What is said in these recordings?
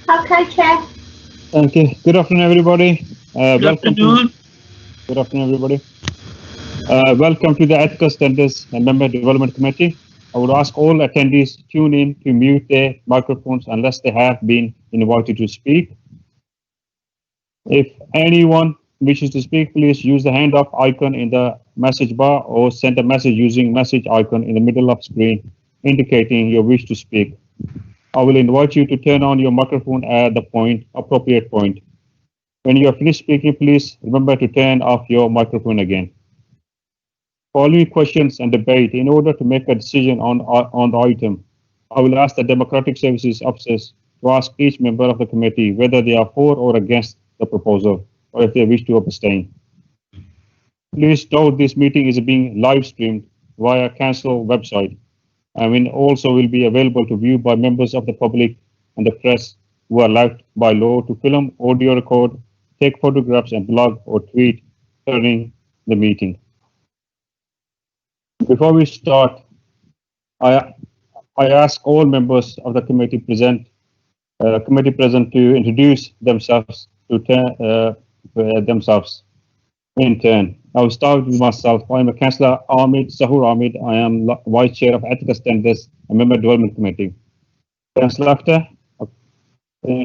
Okay, Chair. Thank you. Good afternoon, everybody. Good afternoon. Good afternoon, everybody. Welcome to the Ethical Standards and Member Development Committee. I would ask all attendees to tune in to mute their microphones unless they have been invited to speak. If anyone wishes to speak, please use the hand up icon in the message bar or send a message using message icon in the middle of screen indicating your wish to speak. I will invite you to turn on your microphone at the appropriate point. When you are finished speaking, please remember to turn off your microphone again. Following questions and debate, in order to make a decision on the item, I will ask the Democratic Services officers to ask each member of the committee whether they are for or against the proposal, or if they wish to abstain. Please note this meeting is being live streamed via Council website, and also will be available to view by members of the public and the press who are allowed by law to film, audio record, take photographs, and blog or tweet during the meeting. Before we start, I ask all members of the committee present to introduce themselves themselves in turn. I will start with myself. I am Councillor Sahur Ahmed. I am Vice Chair of Ethical Standards and Member Development Committee. Councillor Akhtar,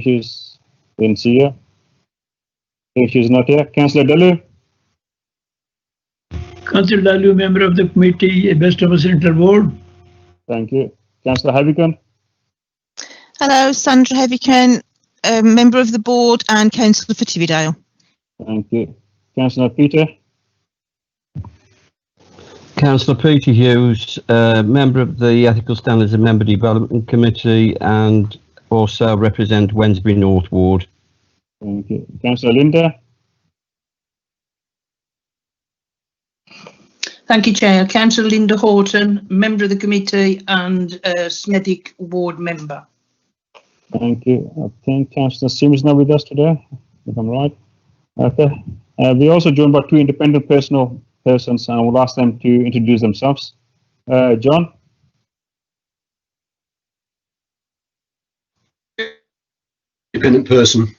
she's in here. She's not here. Councillor Dalu. Councillor Dalu, member of the committee, West Central Ward. Thank you. Councillor Havikan. Hello, Sandra Heavyken, member of the board and councillor for Tividale. Thank you. Councillor Peter. Councillor Peter Hughes, member of the Ethical Standards and Member Development Committee and also represent Wednesbury North Ward. Thank you. Councillor Linda. Thank you, Chair. Councillor Linda Horton, member of the committee and Sneddick Ward member. Thank you. I think Councillor Sim is not with us today, if I'm right. Okay. We also joined by two independent persons, and I will ask them to introduce themselves. John. Independent person.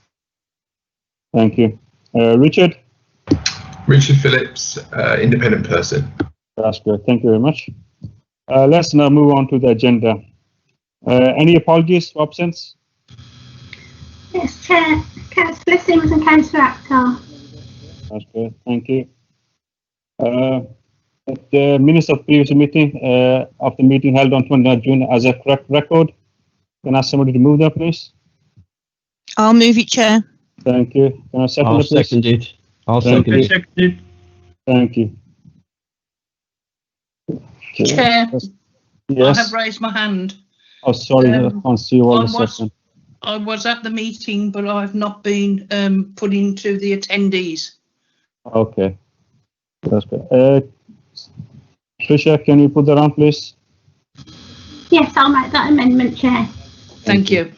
Thank you. Richard. Richard Phillips, independent person. That's good. Thank you very much. Let's now move on to the agenda. Any apologies for absence? Yes, Chair. Councillor Sims and Councillor Akhtar. That's good. Thank you. The minutes of previous meeting of the meeting held on 29th June as a correct record. Can I ask somebody to move that, please? I'll move it, Chair. Thank you. Can I second it, please? Second it. Thank you. Second it. Thank you. Okay. Chair, Yes. I have raised my hand. Oh, sorry. I can't see you all a second. I was at the meeting, but I've not been put into the attendees. Okay. That's good. Tricia, can you put that on, please? Yes, I'll make that amendment, Chair. Thank you.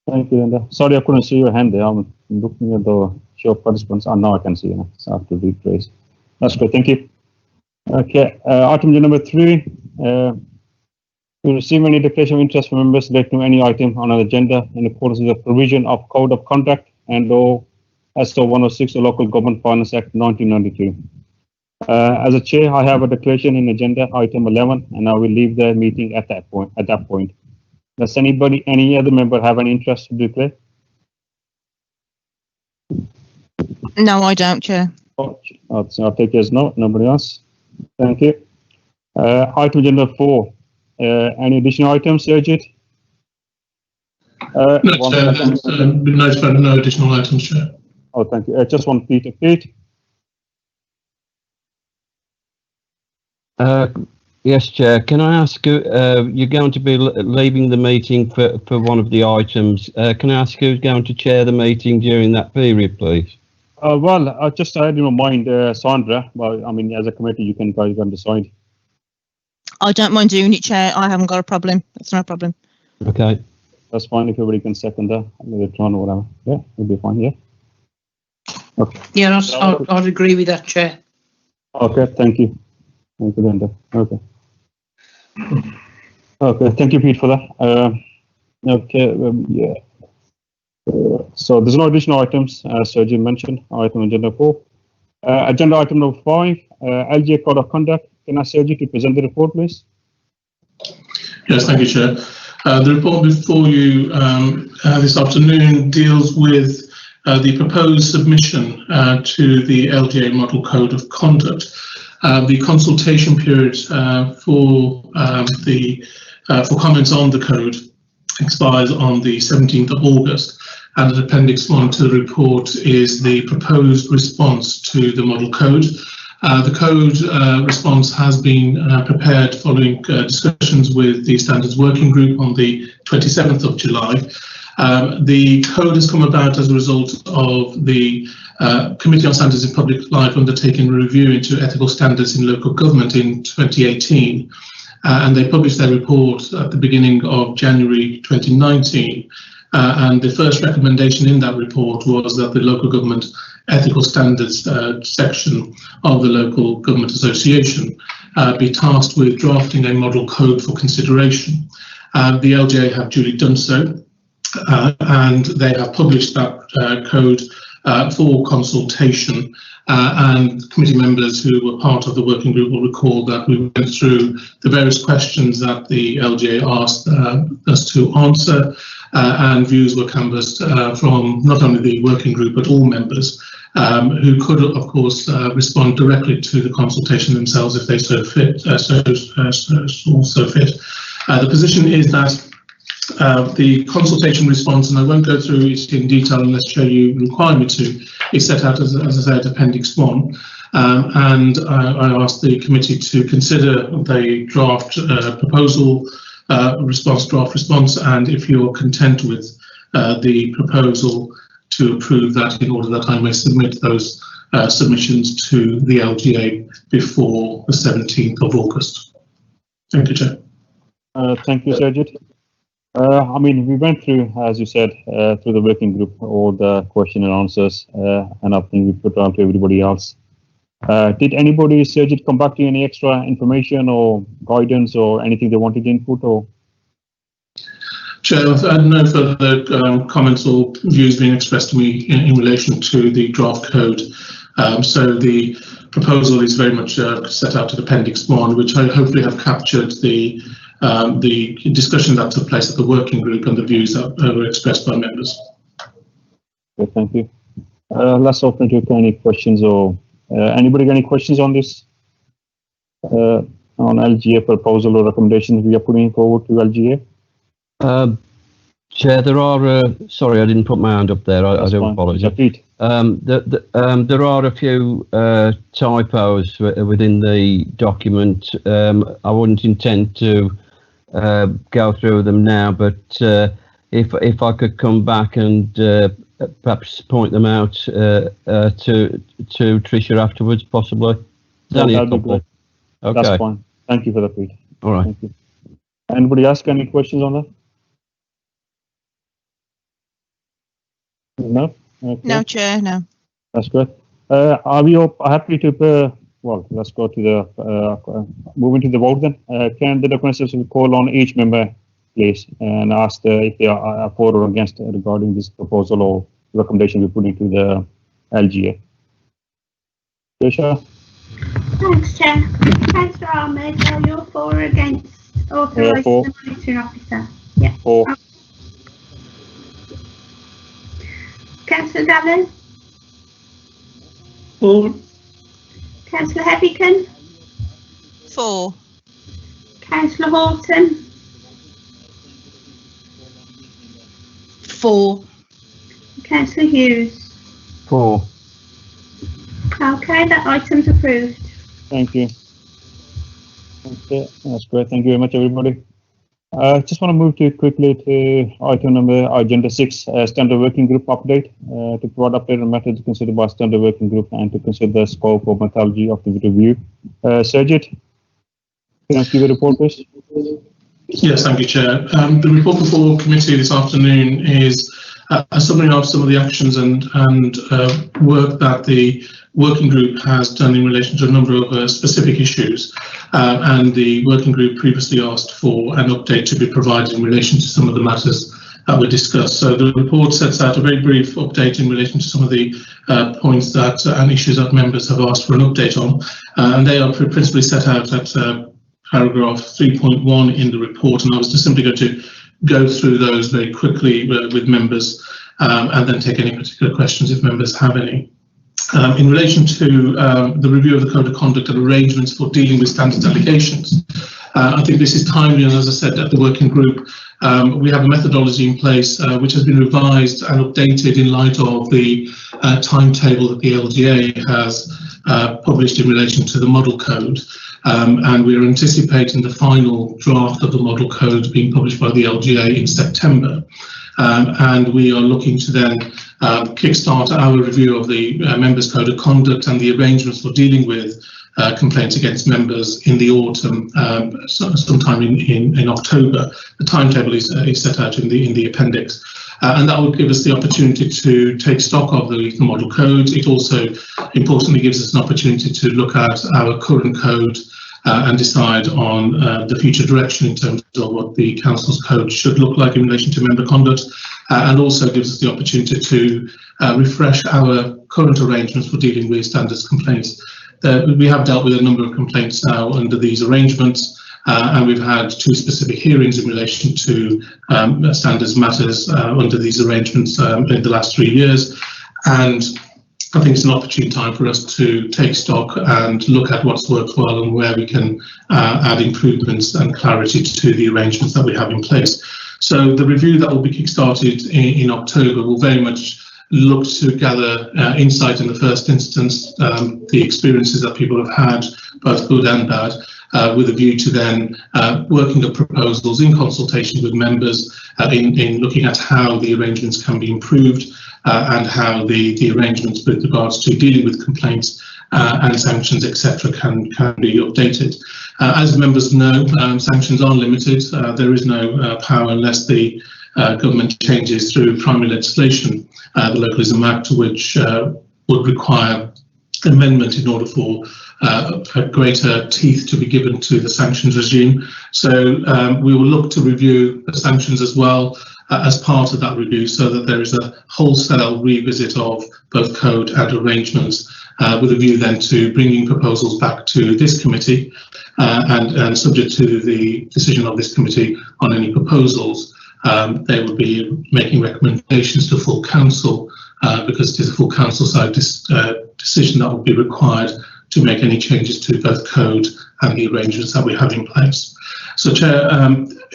Thank you, Linda. Sorry, I couldn't see your hand there. I'm looking at the show participants. Oh, now I can see you. So I have to rephrase. That's good. Thank you. Okay. Item number 3. To receive any declaration of interest from members relating to any item on an agenda in accordance with the provision of Code of Conduct and Law SO 106, the Local Government Finance Act 1992. As a chair, I have a declaration in agenda item 11, and I will leave the meeting at that point. Does any other member have any interest to declare? No, I don't, Chair. Oh, I'll take it as no. Nobody else. Thank you. Item agenda 4. Any additional items, Sajid? No additional items, Chair. Oh, thank you. Just one, Peter. Pete? Yes, Chair. Can I ask you, you're going to be leaving the meeting for one of the items. Can I ask who's going to chair the meeting during that period, please? Well, I just had in my mind Sandra. Well, I mean, as a committee, you guys can decide. I don't mind doing it, Chair. I haven't got a problem. That's no problem. Okay. That's fine if everybody can second that. Later on or whatever. Yeah, it'll be fine. Yeah. Okay. Yeah, I'd agree with that, Chair. Okay. Thank you. Thank you, Linda. Okay. Okay, thank you, Pete, for that. Okay, yeah. So there's no additional items, as Sergeant mentioned, item agenda 4. Agenda item number 5, LGA Code of Conduct. Can I ask Sergeant to present the report, please? Yes, thank you, Chair. The report before you this afternoon deals with the proposed submission to the LGA Model Code of Conduct. The consultation period for comments on the code expires on the 17th of August, and in Appendix 1 to the report is the proposed response to the model code. The code response has been prepared following discussions with the Standards Working Group on the 27th of July. The code has come about as a result of the Committee on Standards in Public Life undertaking a review into ethical standards in local government in 2018. And they published their report at the beginning of January 2019. And the first recommendation in that report was that the local government ethical standards section of the Local Government Association be tasked with drafting a model code for consideration. The LGA have duly done so, and they have published that code for consultation. And committee members who were part of the working group will recall that we went through the various questions that the LGA asked us to answer, and views were canvassed from not only the working group but all members, who could, of course, respond directly to the consultation themselves if they so fit. The position is that the consultation response, and I won't go through it in detail unless Chair you require me to, is set out as I said, Appendix 1. And I asked the committee to consider the draft proposal draft response, and if you're content with the proposal, to approve that in order that I may submit those submissions to the LGA before the 17th of August. Thank you, Chair. Thank you, Sergeant. I mean, we went through, as you said, through the working group, all the question and answers, and I think we put on to everybody else. Did anybody, Sergeant, come back to you any extra information or guidance or anything they wanted input or? Chair, I've had no further comments or views being expressed to me in relation to the draft code. So the proposal is very much set out in Appendix 1, which I hopefully have captured the discussion that took place at the working group and the views that were expressed by members. Okay, thank you. Let's open to any questions or anybody got any questions on this? On LGA proposal or recommendations we are putting forward to LGA? Chair, there are, sorry, I didn't put my hand up there. I do apologise. There are a few typos within the document. I wouldn't intend to go through them now, but if I could come back and perhaps point them out to Tricia afterwards, possibly. That'd be good. Okay. That's fine. Thank you for that, Pete. All right. Thank you. Anybody ask any questions on that? No? Okay. No, Chair, no. That's good. Are we happy to, well, let's go to the, move into the vote then. Can the document assessor call on each member, please, and ask if they are for or against regarding this proposal or recommendation we put into the LGA? Tricia? Thanks, Chair. Councillor Ahmed, are you for or against authorising the monitoring officer? Yeah. For. Councillor Davin? For. Councillor Heavycombe? 4. Councillor Horton? 4. Councillor Hughes? 4. Okay, that item's approved. Thank you. Okay, that's great. Thank you very much, everybody. Just want to move quickly to item number agenda 6, standard working group update. To provide update on methods considered by standard working group and to consider the scope or methodology of the review. Sergeant, can I give a report, please? Yes, thank you, Chair. The report before committee this afternoon is a summary of some of the actions and work that the working group has done in relation to a number of specific issues, and the working group previously asked for an update to be provided in relation to some of the matters that were discussed. So the report sets out a very brief update in relation to some of the points that and issues that members have asked for an update on, and they are principally set out at paragraph 3.1 in the report, and I was just simply going to go through those very quickly with members, and then take any particular questions if members have any. In relation to the review of the Code of Conduct and arrangements for dealing with standards allegations, I think this is timely, and as I said at the working group, we have a methodology in place which has been revised and updated in light of the timetable that the LGA has published in relation to the model code, and we are anticipating the final draft of the model code being published by the LGA in September. And we are looking to then kickstart our review of the Members' Code of Conduct and the arrangements for dealing with complaints against members in the autumn, sometime in October. The timetable is set out in the appendix, and that will give us the opportunity to take stock of the model code. It also importantly gives us an opportunity to look at our current code and decide on the future direction in terms of what the council's code should look like in relation to member conduct, and also gives us the opportunity to refresh our current arrangements for dealing with standards complaints. We have dealt with a number of complaints now under these arrangements, and we've had 2 specific hearings in relation to standards matters under these arrangements in the last 3 years, and I think it's an opportune time for us to take stock and look at what's worked well and where we can add improvements and clarity to the arrangements that we have in place. So the review that will be kick-started in October will very much look to gather insight in the first instance, the experiences that people have had, both good and bad, with a view to then working up proposals in consultation with members in looking at how the arrangements can be improved, and how the arrangements with regards to dealing with complaints and sanctions, etc., can be updated. As members know, sanctions are limited. There is no power unless the government changes through primary legislation, the Localism Act, which would require amendment in order for greater teeth to be given to the sanctions regime. So we will look to review the sanctions as well as part of that review, so that there is a wholesale revisit of both code and arrangements, with a view then to bringing proposals back to this committee, and subject to the decision of this committee on any proposals, they will be making recommendations to full council, because it is a full council side decision that will be required to make any changes to both code and the arrangements that we have in place. So, Chair,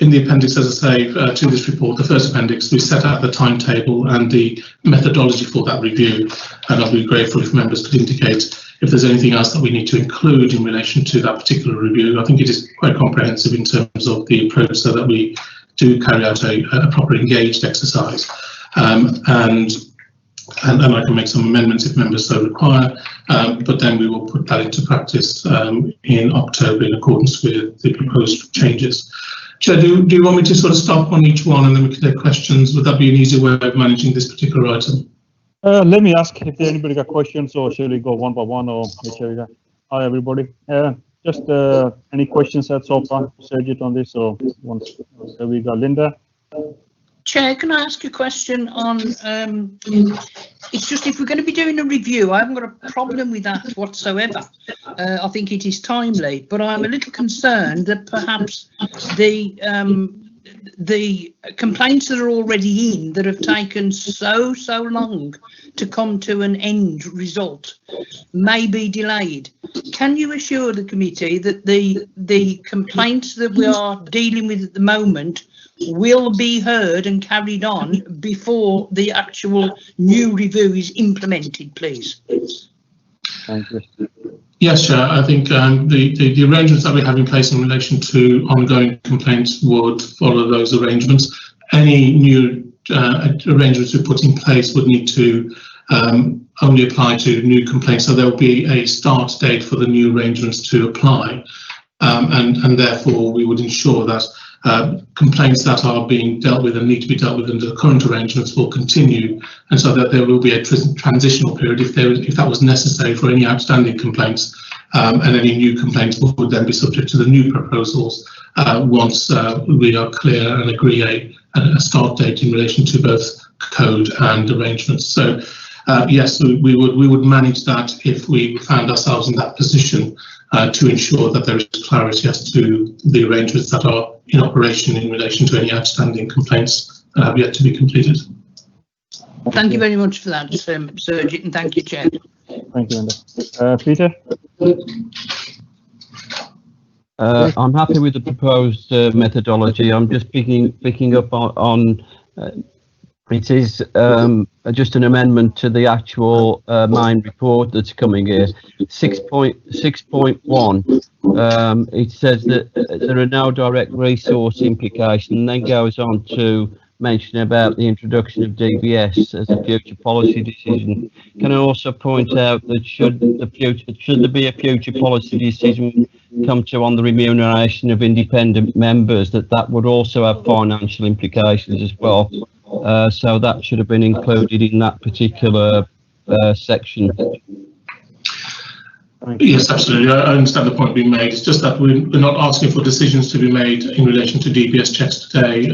in the appendix, as I say, to this report, the first appendix, we set out the timetable and the methodology for that review, and I'll be grateful if members could indicate if there's anything else that we need to include in relation to that particular review. I think it is quite comprehensive in terms of the approach, so that we do carry out a proper engaged exercise, and I can make some amendments if members so require, but then we will put that into practice in October in accordance with the proposed changes. Chair, do you want me to sort of stop on each one and then we can take questions? Would that be an easier way of managing this particular item? Let me ask if anybody got questions, or shall we go one by one, or shall we go? Hi, everybody. Just any questions so far, Sergit, on this, or once we got Linda? Chair, can I ask a question on, it's just if we're going to be doing a review, I haven't got a problem with that whatsoever. I think it is timely, but I'm a little concerned that perhaps the complaints that are already in, that have taken so long to come to an end result, may be delayed. Can you assure the committee that the complaints that we are dealing with at the moment will be heard and carried on before the actual new review is implemented, please? Thank you. Yes, Chair. I think the arrangements that we have in place in relation to ongoing complaints would follow those arrangements. Any new arrangements we put in place would need to only apply to new complaints, so there will be a start date for the new arrangements to apply, and therefore we would ensure that complaints that are being dealt with and need to be dealt with under the current arrangements will continue, and so that there will be a transitional period if that was necessary for any outstanding complaints, and any new complaints would then be subject to the new proposals once we are clear and agree a start date in relation to both code and arrangements. So yes, we would manage that if we found ourselves in that position, to ensure that there is clarity as to the arrangements that are in operation in relation to any outstanding complaints that have yet to be completed. Thank you very much for that, Sergeant, and thank you, Chair. Thank you, Linda. Peter? I'm happy with the proposed methodology. I'm just picking up on it is just an amendment to the actual main report that's coming here. 6.1. It says that there are no direct resource implications, and then goes on to mention about the introduction of DBS as a future policy decision. Can I also point out that should there be a future policy decision come to on the remuneration of independent members, that would also have financial implications as well. So that should have been included in that particular section. Yes, absolutely. I understand the point being made. It's just that we're not asking for decisions to be made in relation to DBS checks today.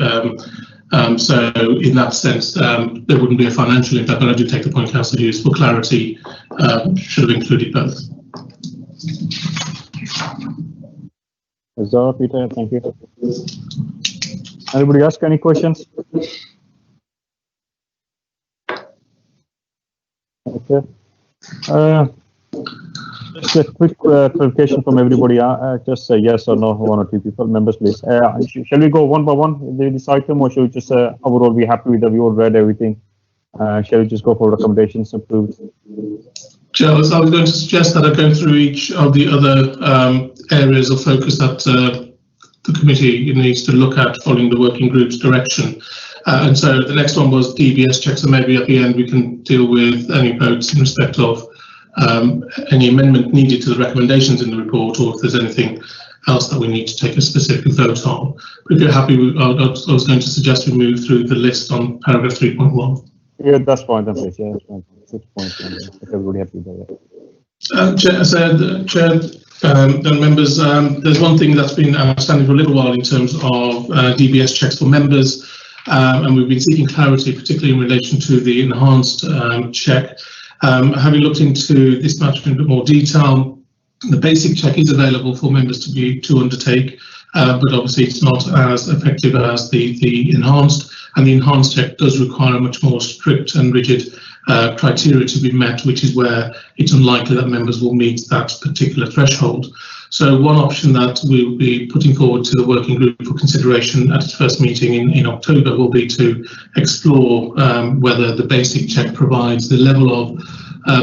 So in that sense, there wouldn't be a financial impact, but I do take the point Councillor Hughes for clarity, should have included both. Zara, Peter, thank you. Anybody ask any questions? Okay. Just a quick clarification from everybody. Just say yes or no, one or two people, members, please. Shall we go one by one with this item, or shall we just overall be happy with that? We all read everything. Shall we just go for recommendations approved? Chair, I was going to suggest that I go through each of the other areas of focus that the committee needs to look at following the working group's direction. And so the next one was DBS checks, and maybe at the end we can deal with any votes in respect of any amendment needed to the recommendations in the report, or if there's anything else that we need to take a specific vote on. But if you're happy, I was going to suggest we move through the list on paragraph 3.1. Yeah, that's fine then, please. Yeah, that's fine. 6.1. If everybody happy with that. Chair, and members, there's one thing that's been outstanding for a little while in terms of DBS checks for members, and we've been seeking clarity, particularly in relation to the enhanced check. Having looked into this matter in a bit more detail, the basic check is available for members to undertake, but obviously it's not as effective as the enhanced, and the enhanced check does require a much more strict and rigid criteria to be met, which is where it's unlikely that members will meet that particular threshold. So one option that we'll be putting forward to the working group for consideration at its first meeting in October will be to explore whether the basic check provides the level of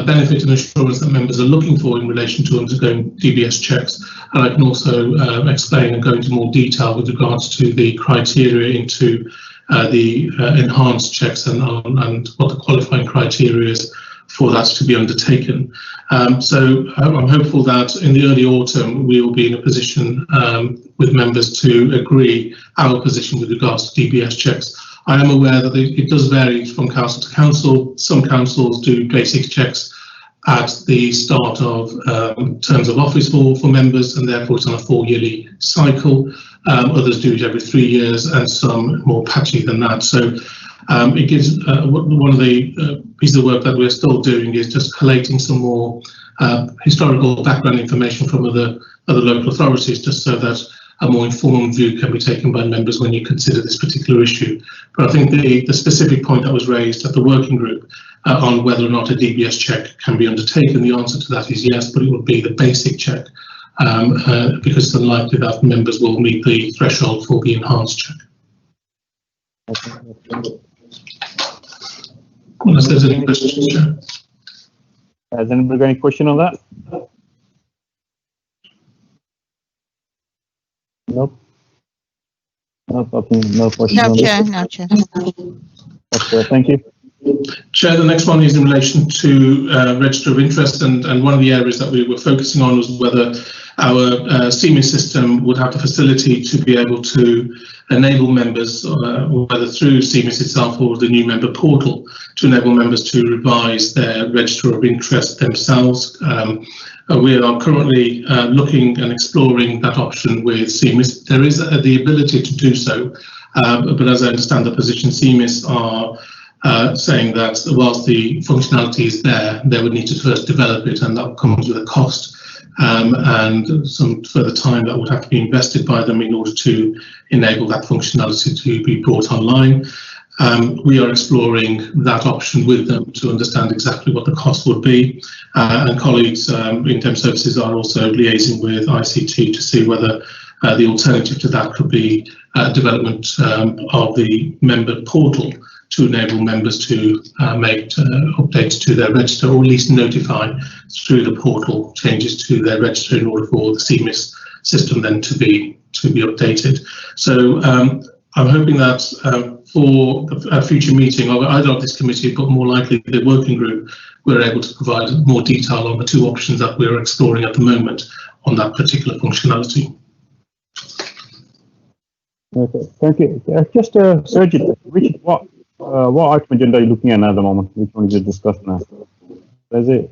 benefit and assurance that members are looking for in relation to undergoing DBS checks. And I can also explain and go into more detail with regards to the criteria into the enhanced checks and what the qualifying criteria is for that to be undertaken. So I'm hopeful that in the early autumn we will be in a position with members to agree our position with regards to DBS checks. I am aware that it does vary from council to council. Some councils do basic checks at the start of terms of office for members, and therefore it's on a 4-yearly cycle. Others do it every 3 years, and some more patchy than that. So it gives one of the pieces of work that we're still doing is just collating some more historical background information from other local authorities, just so that a more informed view can be taken by members when you consider this particular issue. But I think the specific point that was raised at the working group on whether or not a DBS check can be undertaken, the answer to that is yes, but it would be the basic check, because it's unlikely that members will meet the threshold for the enhanced check. Unless there's any questions, Chair. Has anybody got any question on that? Nope. No question. No, Chair. No, Chair. Okay, thank you. Chair, the next one is in relation to register of interest, and one of the areas that we were focusing on was whether our CMIS system would have the facility to be able to enable members, whether through CMIS itself or the new member portal, to enable members to revise their register of interest themselves. We are currently looking and exploring that option with CMIS. There is the ability to do so, but as I understand the position, CMIS are saying that whilst the functionality is there, they would need to first develop it, and that comes with a cost. And some further time that would have to be invested by them in order to enable that functionality to be brought online. We are exploring that option with them to understand exactly what the cost would be, and colleagues in Dem Services are also liaising with ICT to see whether the alternative to that could be development of the member portal to enable members to make updates to their register, or at least notify through the portal changes to their register in order for the CMIS system then to be updated. So I'm hoping that for a future meeting of either of this committee, but more likely the working group, we're able to provide more detail on the two options that we're exploring at the moment on that particular functionality. Okay, thank you. Just Sergey, what item agenda are you looking at the moment? Which one is it discussed now? There's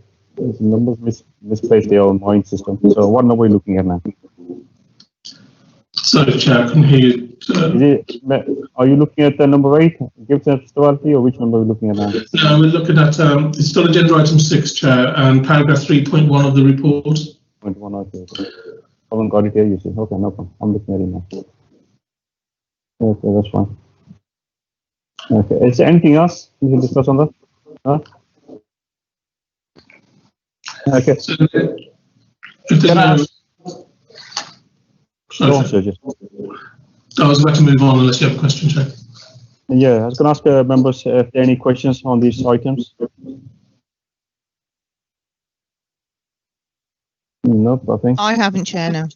numbers misplaced there on my system. So what number are you looking at now? Sorry, Chair, I couldn't hear you. Are you looking at the number 8, gift festivality, or which number are we looking at now? No, we're looking at, it's still agenda item 6, Chair, and paragraph 3.1 of the report. 0.1, okay. I haven't got it here, you see. Okay, no problem. I'm looking at it now. Okay, that's fine. Okay, is there anything else we can discuss on that? Huh? Okay. So, if there's no... Sorry, I was about to move on unless you have a question, Chair. Yeah, I was going to ask members if there are any questions on these items. No, I think. I haven't, Chair, no.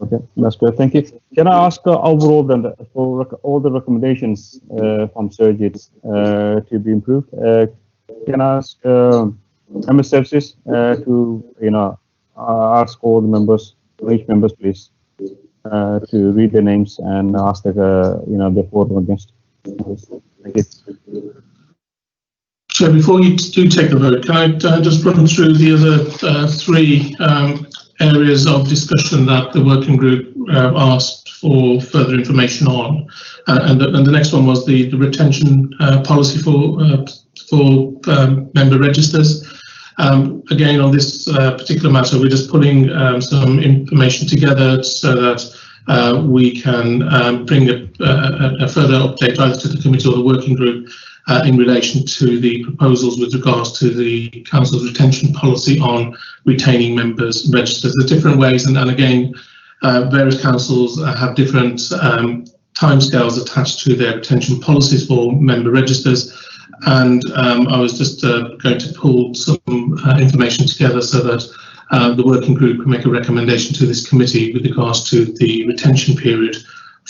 Okay, that's good. Thank you. Can I ask overall then for all the recommendations from Surgeons to be improved? Can I ask MS Services to ask all the members, each members, please, to read their names and ask their their for or against. Thank you. So before you do take the vote, can I just run through the other 3 areas of discussion that the working group asked for further information on? And the next one was the retention policy for member registers. Again, on this particular matter, we're just putting some information together so that we can bring a further update either to the committee or the working group in relation to the proposals with regards to the Council's retention policy on retaining members' registers. There's different ways, and again, various councils have different timescales attached to their retention policies for member registers. And I was just going to pull some information together so that the working group can make a recommendation to this committee with regards to the retention period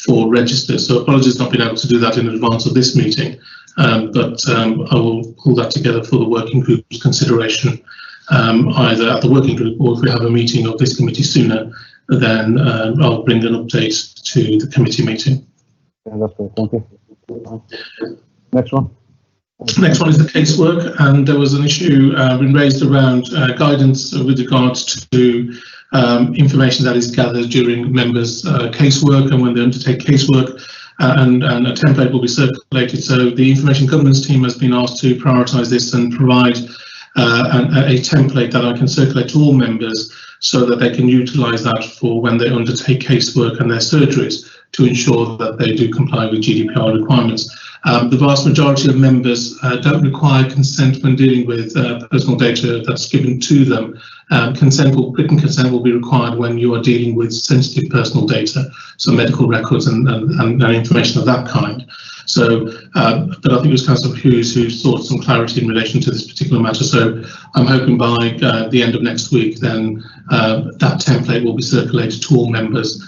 for registers. So apologies not being able to do that in advance of this meeting, but I will pull that together for the working group's consideration, either at the working group or if we have a meeting of this committee sooner, then I'll bring an update to the committee meeting. Yeah, that's good. Thank you. Next one. Next one is the casework, and there was an issue been raised around guidance with regards to information that is gathered during members' casework and when they undertake casework, and a template will be circulated. So the information governance team has been asked to prioritise this and provide a template that I can circulate to all members so that they can utilise that for when they undertake casework and their surgeries to ensure that they do comply with GDPR requirements. The vast majority of members don't require consent when dealing with personal data that's given to them. Written consent will be required when you are dealing with sensitive personal data, so medical records and information of that kind. So, but I think it was Councillor Hughes who sought some clarity in relation to this particular matter. So I'm hoping by the end of next week, then that template will be circulated to all members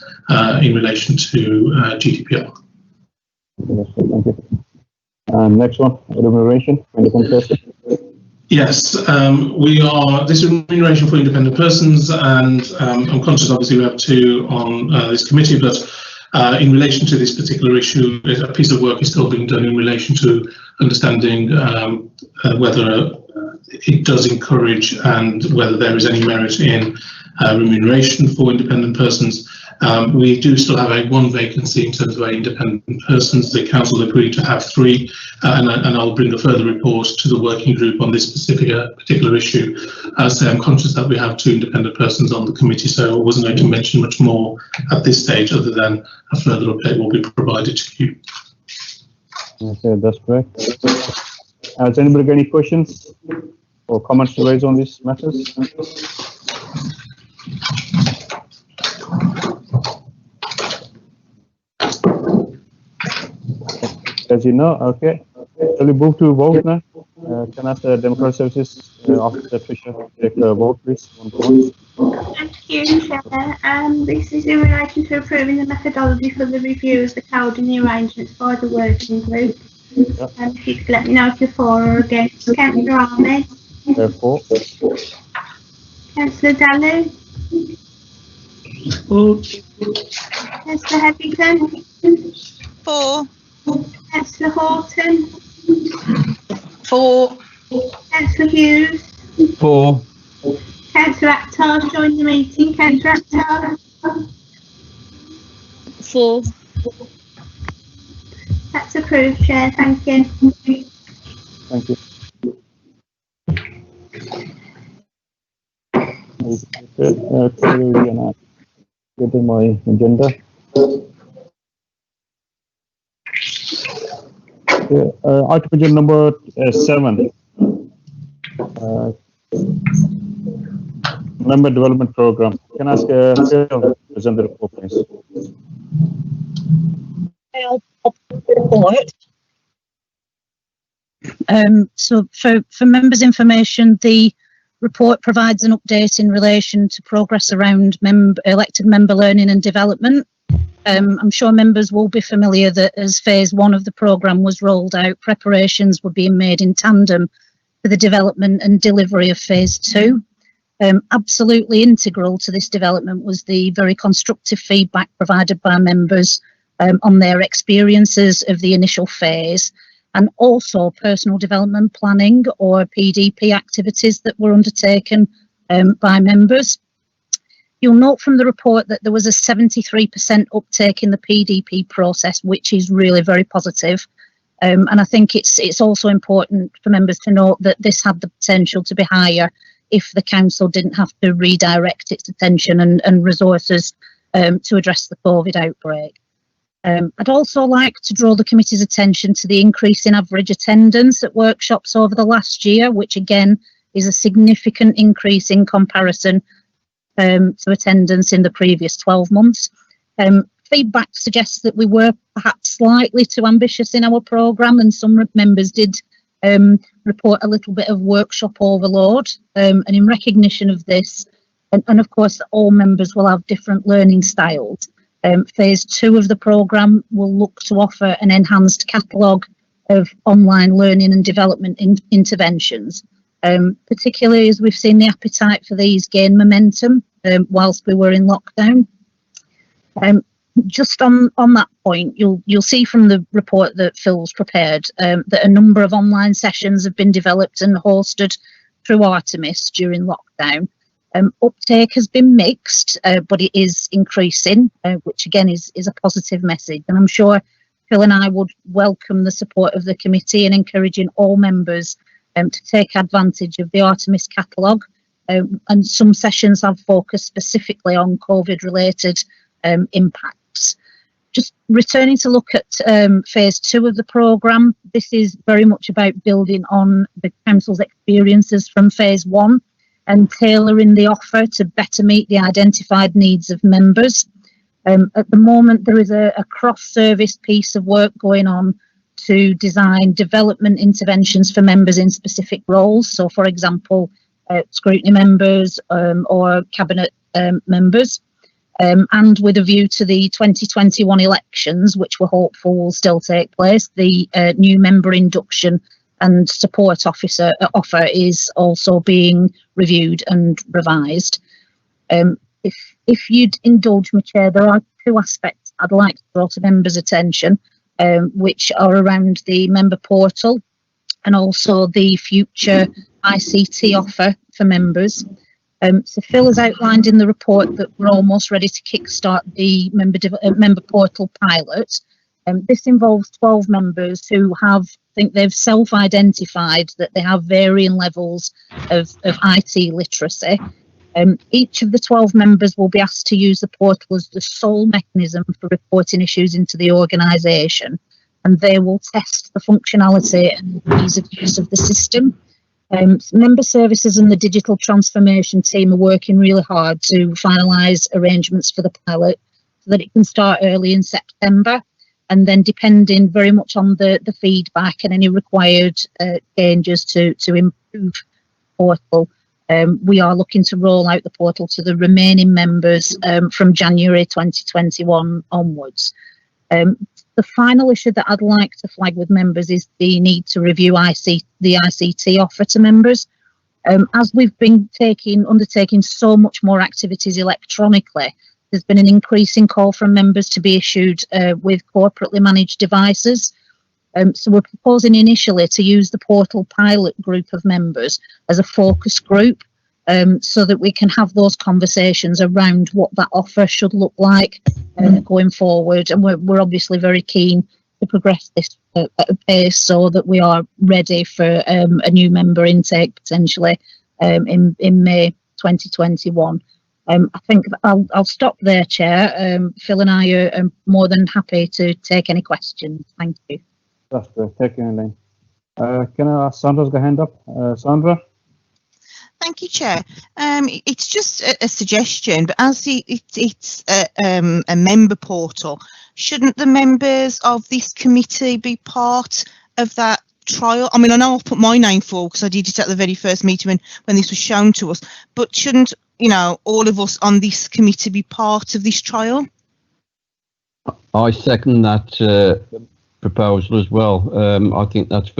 in relation to GDPR. Thank you. Next one, remuneration. Yes, this is remuneration for independent persons, and I'm conscious obviously we have two on this committee, but in relation to this particular issue, a piece of work is still being done in relation to understanding whether it does encourage and whether there is any merit in remuneration for independent persons. We do still have one vacancy in terms of our independent persons. The council agreed to have 3, and I'll bring a further report to the working group on this particular issue. As I say, I'm conscious that we have 2 independent persons on the committee, so I wasn't going to mention much more at this stage other than a further update will be provided to you. Okay, that's great. Has anybody got any questions or comments to raise on these matters? As you know, okay. Shall we move to vote now? Can I ask the Democratic Services Officer Fisher take a vote, please? Thank you, Chair. This is in relation to approving the methodology for the review of the code and the arrangements for the working group. Yeah. If you could let me know if you're for or against. Councillor Ahmed. For. Councillor Dalu. Councillor Heavington. 4. Councillor Horton. 4. Councillor Hughes. 4. Councillor Akhtar joined the meeting. Councillor Akhtar. 4. That's approved, Chair. Thank you. Thank you. Get to my agenda. Item agenda number 7. Member Development Program. Can I ask Phil to present the report, please? So for members' information, the report provides an update in relation to progress around elected member learning and development. I'm sure members will be familiar that as phase 1 of the programme was rolled out, preparations were being made in tandem for the development and delivery of phase 2. Absolutely integral to this development was the very constructive feedback provided by members on their experiences of the initial phase, and also personal development planning or PDP activities that were undertaken by members. You'll note from the report that there was a 73% uptake in the PDP process, which is really very positive. And I think it's also important for members to note that this had the potential to be higher if the council didn't have to redirect its attention and resources to address the COVID outbreak. I'd also like to draw the committee's attention to the increase in average attendance at workshops over the last year, which again is a significant increase in comparison to attendance in the previous 12 months. Feedback suggests that we were perhaps slightly too ambitious in our programme, and some members did report a little bit of workshop overload. And in recognition of this, and of course all members will have different learning styles, phase 2 of the programme will look to offer an enhanced catalogue of online learning and development interventions, particularly as we've seen the appetite for these gain momentum whilst we were in lockdown. Just on that point, you'll see from the report that Phil's prepared that a number of online sessions have been developed and hosted through Artemis during lockdown. Uptake has been mixed, but it is increasing, which again is a positive message. And I'm sure Phil and I would welcome the support of the committee in encouraging all members to take advantage of the Artemis catalogue. And some sessions have focused specifically on COVID-related impacts. Just returning to look at phase 2 of the programme, this is very much about building on the council's experiences from phase 1 and tailoring the offer to better meet the identified needs of members. At the moment, there is a cross-service piece of work going on to design development interventions for members in specific roles. So, for example, scrutiny members or cabinet members. And with a view to the 2021 elections, which we're hopeful will still take place, the new member induction and support officer offer is also being reviewed and revised. If you'd indulge me, Chair, there are two aspects I'd like to draw to members' attention, which are around the member portal and also the future ICT offer for members. So Phil has outlined in the report that we're almost ready to kickstart the member portal pilot. This involves 12 members who I think they've self-identified that they have varying levels of IT literacy. Each of the 12 members will be asked to use the portal as the sole mechanism for reporting issues into the organisation, and they will test the functionality and ease of use of the system. Member services and the digital transformation team are working really hard to finalise arrangements for the pilot so that it can start early in September, and then depending very much on the feedback and any required changes to improve portal, we are looking to roll out the portal to the remaining members from January 2021 onwards. The final issue that I'd like to flag with members is the need to review the ICT offer to members. As we've been undertaking so much more activities electronically, there's been an increasing call from members to be issued with corporately managed devices. So we're proposing initially to use the portal pilot group of members as a focus group, so that we can have those conversations around what that offer should look like going forward. And we're obviously very keen to progress this at a pace so that we are ready for a new member intake potentially in May 2021. I think I'll stop there, Chair. Phil and I are more than happy to take any questions. Thank you. That's great. Thank you, Elaine. Can I ask Sandra's got a hand up? Sandra? Thank you, Chair. It's just a suggestion, but as it's a member portal, shouldn't the members of this committee be part of that trial? I mean, I know I've put my name forward because I did it at the very first meeting when this was shown to us, but shouldn't, all of us on this committee be part of this trial? I second that proposal as well. I think that's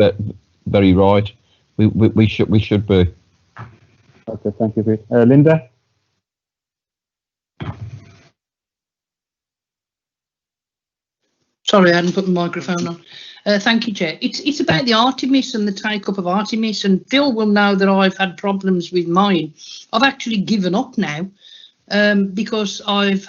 very right. We should be. Okay, thank you, Pete. Linda? Sorry, I hadn't put the microphone on. Thank you, Chair. It's about the Artemis and the take-up of Artemis, and Phil will know that I've had problems with mine. I've actually given up now because I've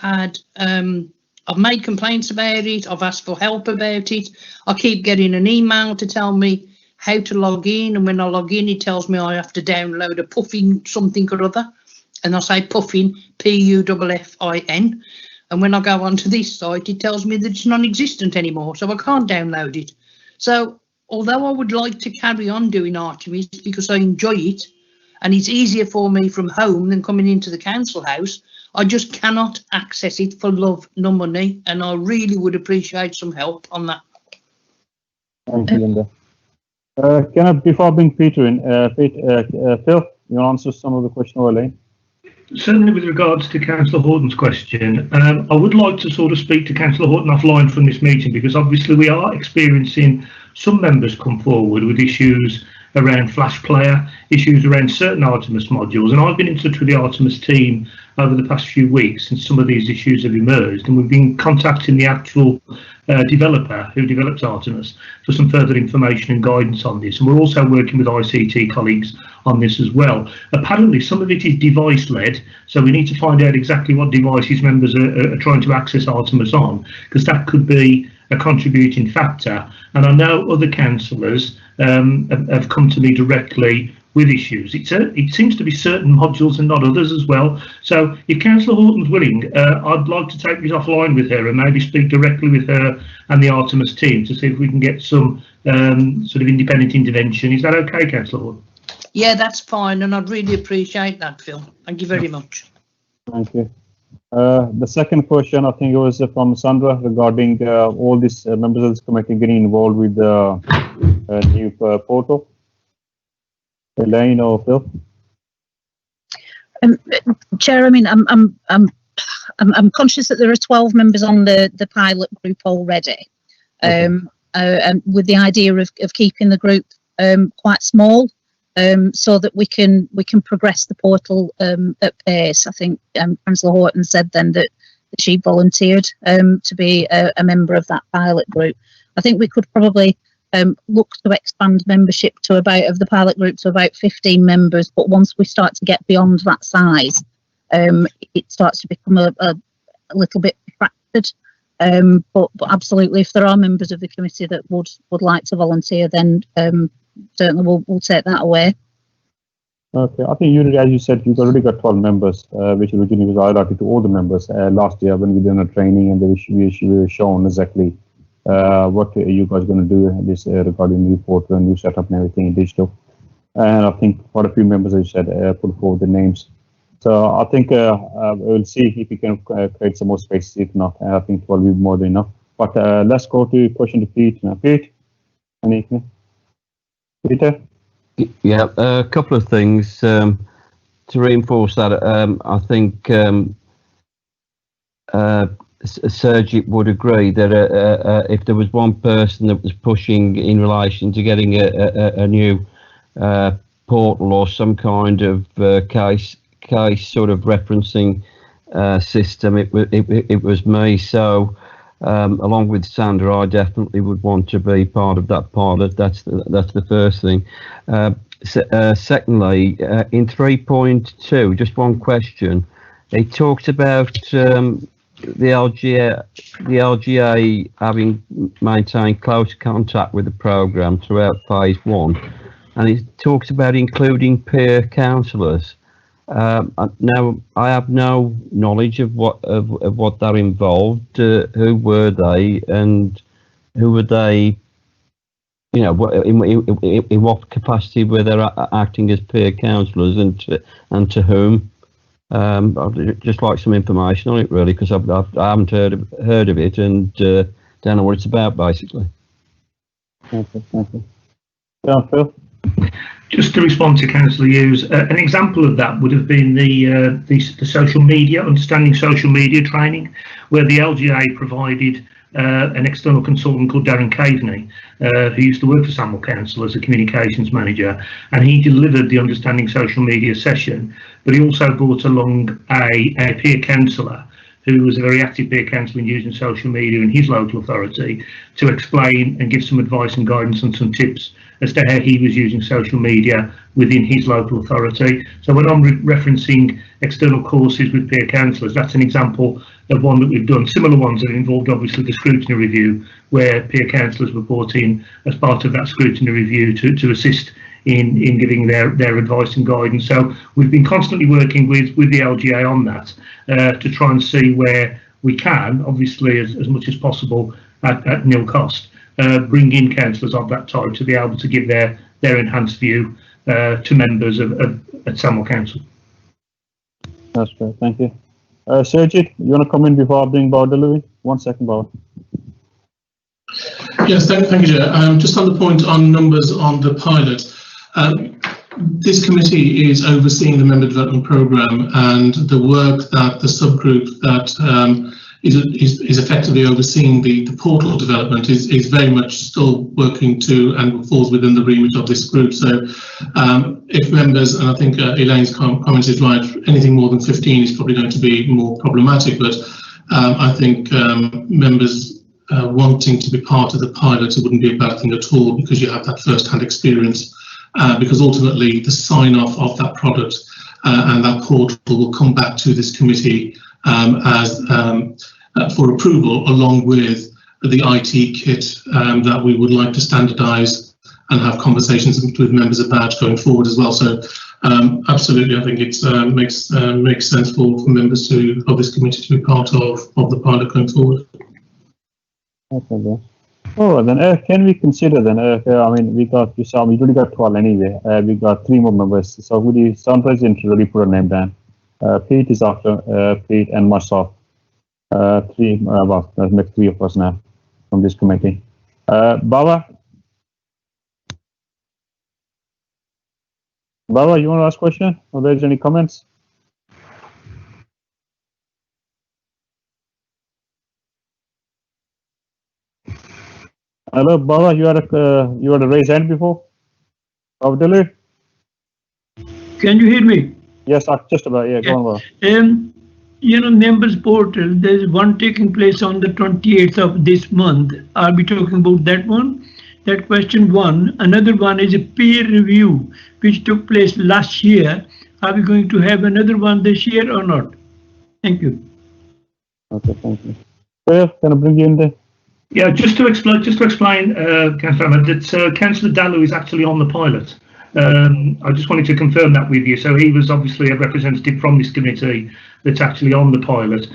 made complaints about it. I've asked for help about it. I keep getting an email to tell me how to log in, and when I log in it tells me I have to download a Puffin something or other, and I say Puffin, Puffin, and when I go onto this site it tells me that it's non-existent anymore, so I can't download it. So although I would like to carry on doing Artemis because I enjoy it and it's easier for me from home than coming into the council house, I just cannot access it for love nor money, and I really would appreciate some help on that. Thank you, Linda. Before I bring Peter in, Phil, you answer some of the question over Elaine? Certainly with regards to Councillor Horton's question, I would like to sort of speak to Councillor Horton offline from this meeting, because obviously we are experiencing some members come forward with issues around Flash Player, issues around certain Artemis modules, and I've been in touch with the Artemis team over the past few weeks since some of these issues have emerged, and we've been contacting the actual developer who developed Artemis for some further information and guidance on this, and we're also working with ICT colleagues on this as well. Apparently some of it is device led, so we need to find out exactly what devices members are trying to access Artemis on, because that could be a contributing factor. And I know other councillors have come to me directly with issues. It seems to be certain modules and not others as well. So if Councillor Horton's willing, I'd like to take this offline with her and maybe speak directly with her and the Artemis team to see if we can get some sort of independent intervention. Is that okay, Councillor Horton? Yeah, that's fine, and I'd really appreciate that, Phil. Thank you very much. Thank you. The second question, I think it was from Sandra regarding all these members of this committee getting involved with the new portal. Elaine or Phil? Chair, I mean, I'm conscious that there are 12 members on the pilot group already, and with the idea of keeping the group quite small, so that we can progress the portal at pace. I think Councillor Horton said then that she volunteered to be a member of that pilot group. I think we could probably look to expand membership to of the pilot group to about 15 members, but once we start to get beyond that size, it starts to become a little bit fractured. But absolutely, if there are members of the committee that would like to volunteer, then certainly we'll take that away. Okay, I think you, as you said, you've already got 12 members, which originally was highlighted to all the members last year when we did a training, and we were shown exactly what you guys are going to do this regarding the report and new setup and everything in digital. And I think quite a few members, as you said, put forward the names. So I think we'll see if we can create some more spaces. If not, I think 12 will be more than enough. But let's go to question to Pete. Pete, anything? Peter? Yeah, a couple of things to reinforce that. I think Sergey would agree that if there was one person that was pushing in relation to getting a new portal or some kind of case sort of referencing system, it was me. So along with Sandra, I definitely would want to be part of that pilot. That's the first thing. Secondly, in 3.2, just one question. It talks about the LGA having maintained close contact with the programme throughout phase 1, and it talks about including peer counsellors. Now, I have no knowledge of what that involved. Who were they, and who were they? You know, in what capacity were they acting as peer counsellors, and to whom? I'd just like some information on it, really, because I haven't heard of it, and don't know what it's about, basically. Thank you. Yeah, Phil? Just to respond to Councillor Hughes, an example of that would have been the social media, understanding social media training, where the LGA provided an external consultant called Darren Caveney, who used to work for Sandwell Council as a communications manager, and he delivered the understanding social media session, but he also brought along a peer counsellor who was a very active peer counsellor in using social media in his local authority to explain and give some advice and guidance and some tips as to how he was using social media within his local authority. So when I'm referencing external courses with peer counsellors, that's an example of one that we've done. Similar ones that involved obviously the scrutiny review, where peer counsellors were brought in as part of that scrutiny review to assist in giving their advice and guidance. So we've been constantly working with the LGA on that to try and see where we can, obviously as much as possible at nil cost, bring in counsellors of that type to be able to give their enhanced view to members at Sandwell Council. That's great, thank you. Sergey, you want to come in before I bring Bob Louis? 1 second, Bob. Yes, thank you, Chair. Just on the point on numbers on the pilot, this committee is overseeing the member development programme, and the work that the subgroup that is effectively overseeing the portal development is very much still working to and falls within the remit of this group. So if members, and I think Elaine's comment is right, anything more than 15 is probably going to be more problematic, but I think members wanting to be part of the pilot, it wouldn't be a bad thing at all, because you have that first-hand experience, because ultimately the sign-off of that product and that portal will come back to this committee for approval, along with the IT kit that we would like to standardise and have conversations with members about going forward as well. So absolutely, I think it makes sense for members of this committee to be part of the pilot going forward. Okay, then. All right, then. Can we consider then? I mean, we already got 12 anyway. We got 3 more members. So would you, Sandra's really put a name down? Pete is after Pete and myself. 3, well, let's make 3 of us now from this committee. Baba, you want to ask a question? Or there's any comments? Hello, Baba, you had a raised hand before? Abdullah? Can you hear me? Yes, just about. Yeah, go on. Members portal, there's one taking place on the 28th of this month. Are we talking about that one? That question one. Another one is a peer review, which took place last year. Are we going to have another one this year or not? Thank you. Okay, thank you. Well, can I bring you in there? Yeah, just to explain, Councillor Ahmed, that Councillor Dalu is actually on the pilot. I just wanted to confirm that with you. So he was obviously a representative from this committee that's actually on the pilot.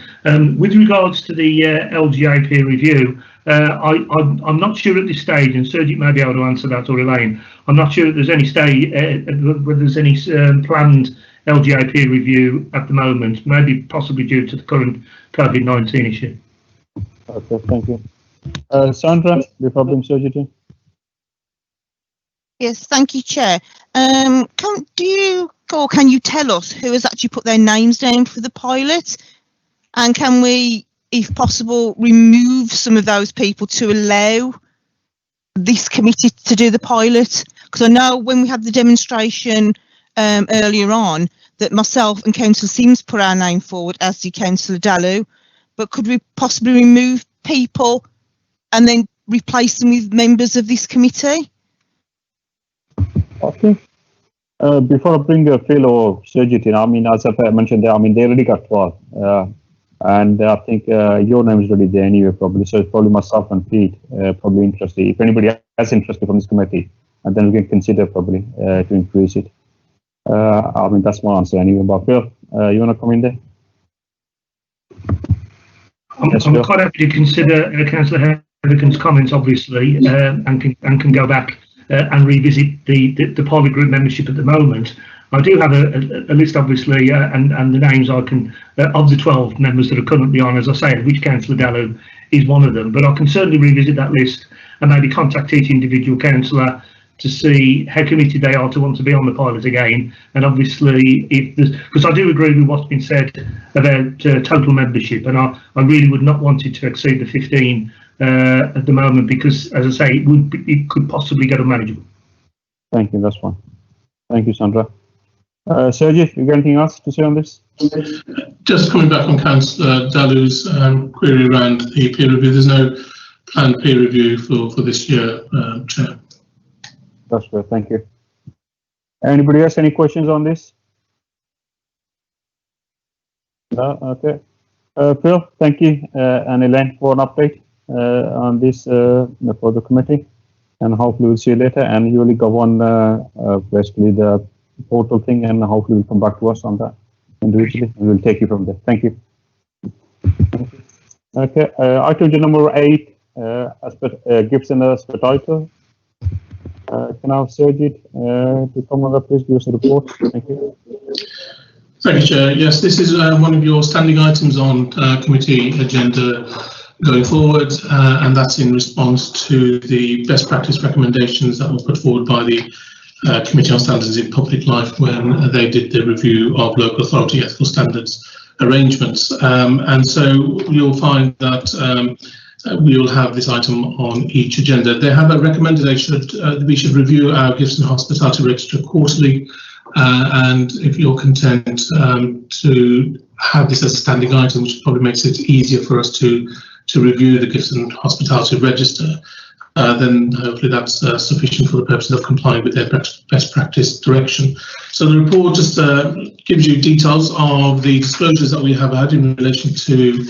With regards to the LGA peer review, I'm not sure at this stage, and Sergio may be able to answer that, or Elaine. I'm not sure that there's any whether there's any planned LGA peer review at the moment, maybe possibly due to the current COVID-19 issue. Okay, thank you. Sandra, before I bring Sergio in. Yes, thank you, Chair. Can you tell us who has actually put their names down for the pilot? And can we, if possible, remove some of those people to allow this committee to do the pilot? Because I know when we had the demonstration earlier on that myself and Councillor Sims put our name forward, as did Councillor Dalu, but could we possibly remove people and then replace them with members of this committee? Okay. Before I bring Phil or Sergio in, I mean, as I mentioned there, I mean, they already got 12. And I think your name is already there anyway, probably. So it's probably myself and Pete probably interested. If anybody has interested from this committee, and then we can consider probably to increase it. I mean, that's my answer anyway. But Phil, you want to come in there? I'm quite happy to consider Councillor Harrigan's comments, obviously, and can go back and revisit the pilot group membership at the moment. I do have a list, obviously, and the names I can of the 12 members that are currently on, as I say, which Councillor Dalu is one of them. But I can certainly revisit that list and maybe contact each individual councillor to see how committed they are to want to be on the pilot again. And obviously, because I do agree with what's been said about total membership, and I really would not want it to exceed the 15 at the moment, because, as I say, it could possibly get unmanageable. Thank you, that's fine. Thank you, Sandra. Sergio, you got anything else to say on this? Just coming back on Councillor Dalu's query around the peer review, there's no planned peer review for this year, Chair. That's good, thank you. Anybody else, any questions on this? No, okay. Phil, thank you, and Elaine for an update on this for the committee, and hopefully we'll see you later, and you will go on basically the portal thing, and hopefully we'll come back to us on that individually, and we'll take you from there. Thank you. Okay, item number 8, Gibson Spetaito. Can I have Sergio to come on up, please give us a report? Thank you. Thank you, Chair. Yes, this is one of your standing items on committee agenda going forward, and that's in response to the best practice recommendations that were put forward by the Committee on Standards in Public Life when they did the review of local authority ethical standards arrangements. And so you'll find that we will have this item on each agenda. They have a recommendation that we should review our gifts and hospitality register quarterly, and if you're content to have this as a standing item, which probably makes it easier for us to review the gifts and hospitality register, then hopefully that's sufficient for the purposes of complying with their best practice direction. So the report just gives you details of the disclosures that we have had in relation to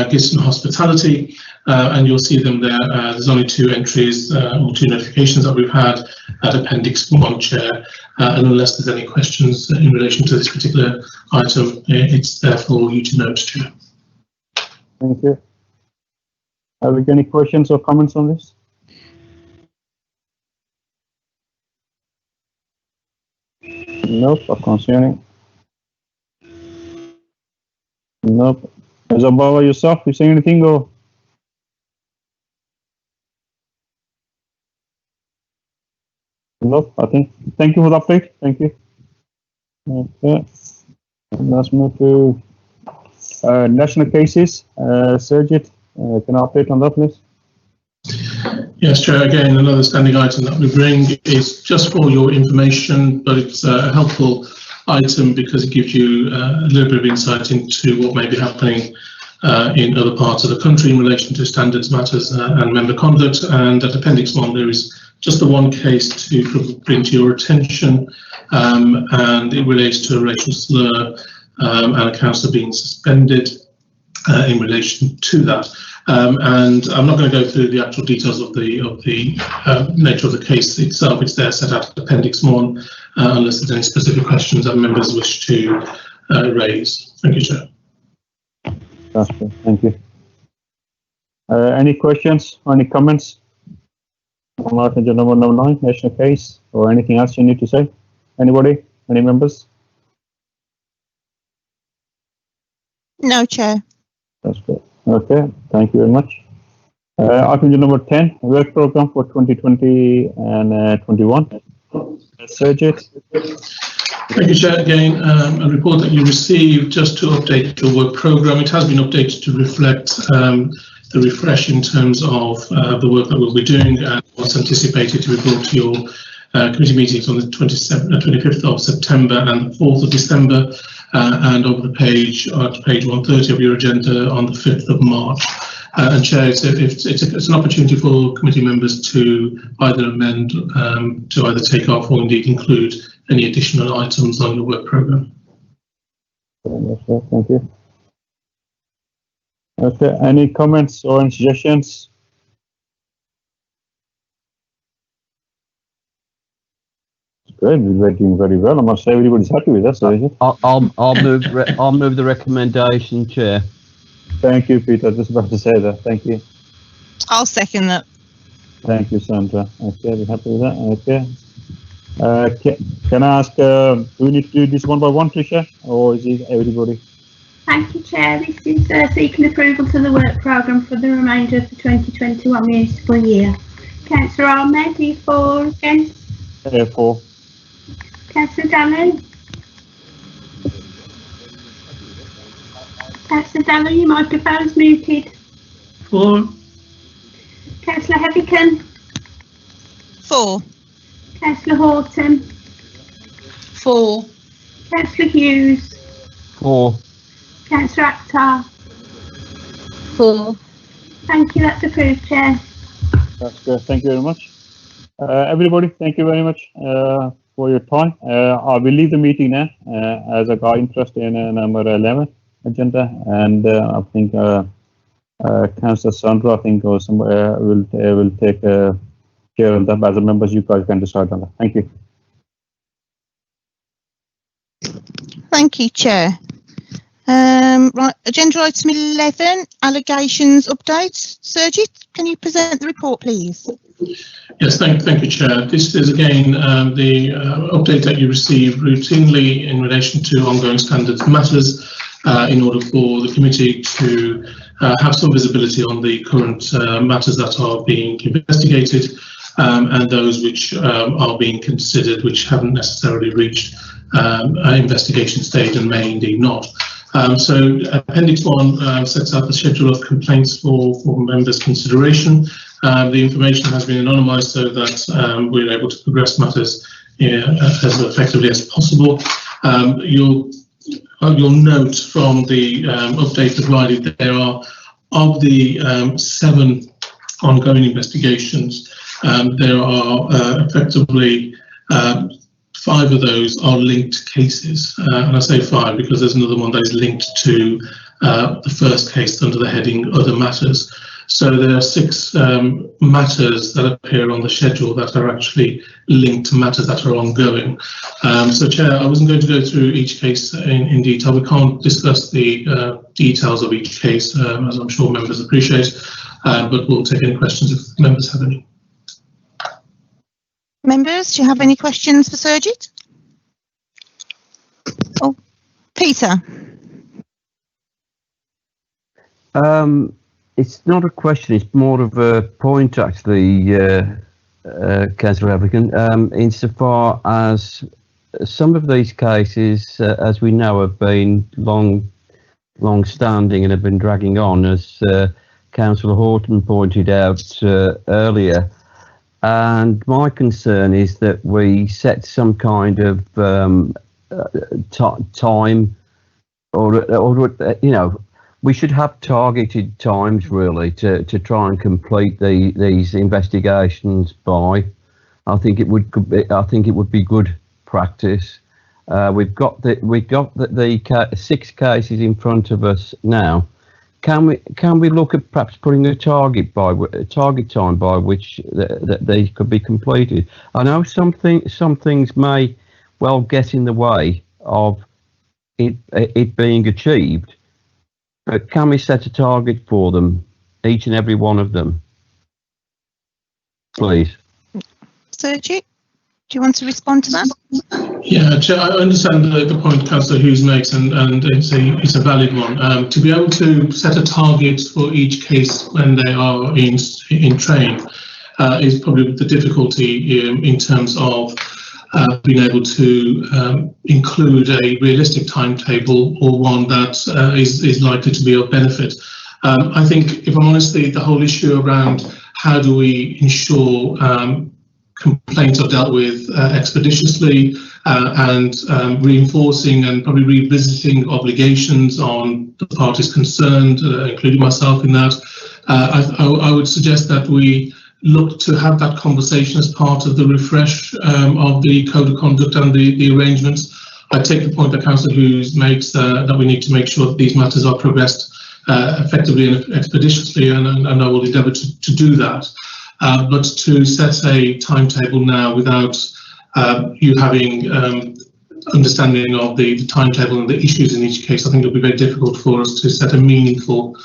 gifts and hospitality, and you'll see them there. There's only 2 entries or 2 notifications that we've had at Appendix 1, Chair, and unless there's any questions in relation to this particular item, it's there for you to note, Chair. Thank you. Have we got any questions or comments on this? Nope, I can't see any. Nope. Zababa, yourself, you saying anything or? Nope, I think. Thank you for the update. Thank you. Okay. Let's move to national cases. Sergio, can I update on that, please? Yes, Chair, again, another standing item that we bring is just for your information, but it's a helpful item because it gives you a little bit of insight into what may be happening in other parts of the country in relation to standards matters and member conduct. And at Appendix 1, there is just the one case to bring to your attention, and it relates to a racial slur and a councillor being suspended in relation to that. And I'm not going to go through the actual details of the nature of the case itself. It's there set out in Appendix 1, unless there's any specific questions that members wish to raise. Thank you, Chair. That's good. Thank you. Any questions or any comments on item number 9, national case, or anything else you need to say? Anybody? Any members? No, Chair. That's good. Okay, thank you very much. Item number 10, work program for 2020 and 21. Sergit. Thank you, Chair. Again, a report that you received just to update your work program. It has been updated to reflect the refresh in terms of the work that we'll be doing and what's anticipated to be brought to your committee meetings on the 25th of September and the 4th of December, and over the page, at page 130 of your agenda on the 5th of March. And Chair, it's an opportunity for committee members to either amend, to either take off or indeed include any additional items on the work programme. Thank you. Okay, any comments or any suggestions? Great, we're doing very well. I must say everybody's happy with us, is it? I'll move the recommendation, Chair. Thank you, Peter. Just about to say that. Thank you. I'll second that. Thank you, Sandra. Okay, we're happy with that. Okay. Can I ask, do we need to do this one by one, Tricia, or is it everybody? Thank you, Chair. This is seeking approval to the work programme for the remainder of the 2021 municipal year. Councillor Ahmed, are you for or against? For. Councillor Dallow? Councillor Dallow, your microphone's muted. For. Councillor Heavycombe? For. Councillor Horton? For. Councillor Hughes? For. Councillor Akhtar? For. Thank you, that's approved, Chair. That's good. Thank you very much. Everybody, thank you very much for your time. I will leave the meeting now as I got interest in number 11 agenda, and I think Councillor Sandra, I think, or some will take care of that. As a members, you guys can decide on that. Thank you. Thank you, Chair. Right, agenda item 11, allegations updates. Sergit, can you present the report, please? Yes, thank you, Chair. This is again the update that you receive routinely in relation to ongoing standards matters in order for the committee to have some visibility on the current matters that are being investigated and those which are being considered, which haven't necessarily reached an investigation stage and may indeed not. So Appendix 1 sets out the schedule of complaints for members' consideration. The information has been anonymised so that we're able to progress matters as effectively as possible. You'll note from the update provided that there are, of the 7 ongoing investigations, there are effectively 5 of those are linked cases, and I say 5 because there's another one that is linked to the first case under the heading Other Matters. So there are 6 matters that appear on the schedule that are actually linked to matters that are ongoing. So, Chair, I wasn't going to go through each case in detail. We can't discuss the details of each case, as I'm sure members appreciate, but we'll take any questions if members have any. Members, do you have any questions for Sergit? Oh, Peter. It's not a question, it's more of a point, actually, Councillor Applicant, insofar as some of these cases, as we know, have been long-standing and have been dragging on as Councillor Horton pointed out earlier. And my concern is that we set some kind of time, or you know, we should have targeted times really to try and complete these investigations by. I think it would be good practice. We've got the 6 cases in front of us now. Can we look at perhaps putting a target time by which they could be completed? I know some things may well get in the way of it being achieved, but can we set a target for them, each and every one of them, please? Sergi, do you want to respond to that? Yeah, Chair, I understand the point Councillor Hughes makes, and it's a valid one. To be able to set a target for each case when they are in train is probably the difficulty in terms of being able to include a realistic timetable, or one that is likely to be of benefit. I think, if I'm honest, the whole issue around how do we ensure complaints are dealt with expeditiously, and reinforcing and probably revisiting obligations on the parties concerned, including myself in that. I would suggest that we look to have that conversation as part of the refresh of the Code of Conduct and the arrangements. I take the point that Councillor Hughes makes that we need to make sure that these matters are progressed effectively and expeditiously, and I will endeavour to do that. But to set a timetable now without you having understanding of the timetable and the issues in each case, I think it'll be very difficult for us to set a meaningful